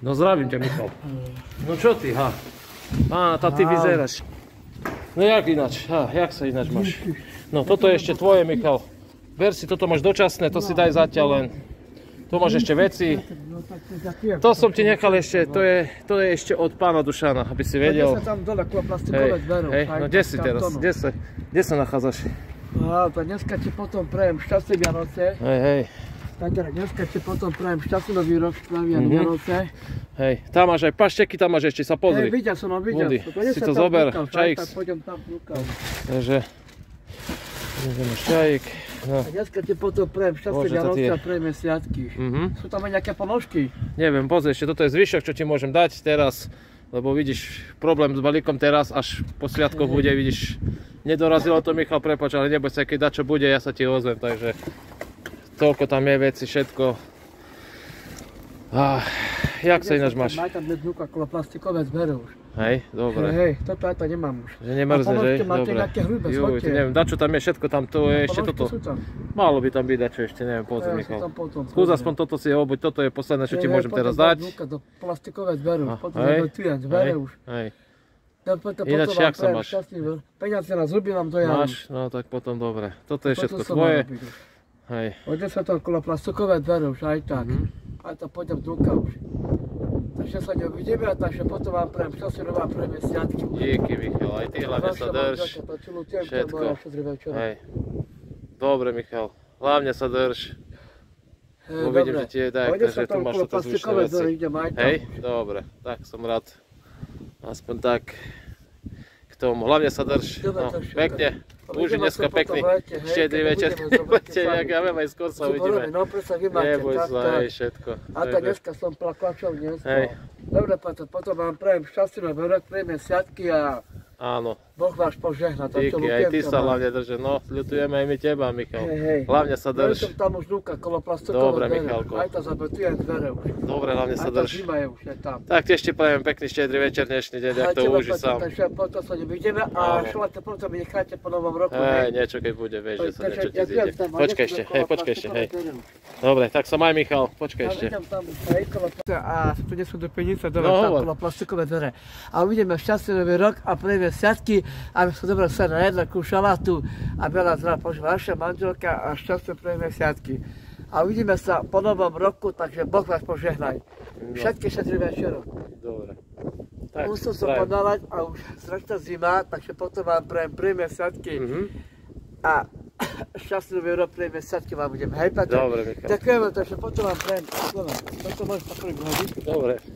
No zdravím ťa, Michal. No čo ty, ha? Á, tá ty vyzeráš. No jak ináč, jak sa ináč máš? No toto je ešte tvoje, Michal. Ber si, toto máš dočasné, to si daj zatiaľ len. Tu máš ešte veci. To som ti nechal ešte, to je ešte od pána Dušana, aby si vedel. Kde sa tam dole kolo plastikové zberú? No kde si teraz? Kde sa nachádzaš? To dneska ti potom prajem šťastné Vianoce. Hej. Dneska ti potom prajem šťastný nový rok, Vianoce. Hej, tam máš aj pašteky, tam máš ešte, sa pozri. Videl som. Si to zober, čajík. Tak pôjdem tam prúkal. Takže, máš čajík. No. A dneska ti potom prajem šťastné Vianoce a prejme sviatky. Sú tam aj nejaké ponožky? Neviem, pozri, ešte toto je zvyšok, čo ti môžem dať teraz. Lebo vidíš, problém s balíkom teraz, až po sviatkoch bude, vidíš, nedorazilo to, Michal, prepáč, ale neboj sa, keď dačo bude, ja sa ti ozvem, takže toľko tam je veci, všetko. Jak sa ináč máš? Maj tam dneska okolo plastikové zberú už. Hej, dobre. Hej, toto aj to nemám už. Že nemrzne, že? A máte nejaké hrubé, schoďte. Neviem, dačo tam je, všetko tam, to je ešte toto. Málo by tam byť dačo ešte, neviem, pozri, Michal. Skús aspoň toto si obuť, toto je posledné, čo ti môžem teraz dať. Do plastikové zberú, potom negotujem, zberú už. Hej. Ináč, jak sa máš? Peniaze na zuby vám dojavím. Máš? No tak potom dobre. Toto je všetko tvoje. Hej. Pôjde sa to okolo plastikové dverú už, aj tak. Aj to pôjdem dnuka už. Takže sa neuvidíme, takže potom vám prajem šťastný rok a prejme sviatky. Díky, Michal, aj ty hlavne sa drž. Všetko. Hej. Dobre, Michal, hlavne sa drž. Uvidím, že ti je tak, takže tu máš toto zvyšné veci. Hej, dobre, tak som rád. Aspoň tak k tomu. Hlavne sa drž. No, pekne. Už dneska pekný štedrý večer. Ja viem, aj skôr sa uvidíme. Neboj sa, hej, všetko. A to dneska som plaklačov dneska. Dobre, potom vám prajem šťastný nový rok, prejme sviatky a áno. Boh vás požehná. Díky, aj ty sa hlavne drže. No, ľutujeme aj my teba, Michal. Hlavne sa drž. Ja som tam už núka kolo plastikové dobre, dvere. Michalko. Aj to zabetujem dvere už. Dobre, hlavne sa drž. Aj tá zima je už tam. Tak ti ešte prajem pekný štedrý večer dnešný deň, jak to uží sám. Takže potom sa nevidíme a šľate potom mi necháte po novom roku. Hej, niečo keď bude, vieš, že sa niečo ti zíde. Počkaj ešte, hej. Dobre, tak sa maj, Michal, počkaj ešte. A tu nie sú do penice, dole tam kolo plastikové dvere. A uvidíme šťastný nový rok a prejme sviatky, aby sa dobre sa najedla ku šalátu a veľa zdravá požila vaša manželka a šťastné prejme sviatky. A uvidíme sa po novom roku, takže Boh vás požehnaj. Všetky šťastný večer. Dobre. Musím sa podávať a už strašná zima, takže potom vám prejme sviatky. A šťastný nový rok prejme sviatky vám budem. Hej, Paťo? Dobre, Michal. Ďakujem, takže potom vám prejem. Toto môžeš pa prvý hodiť. Dobre.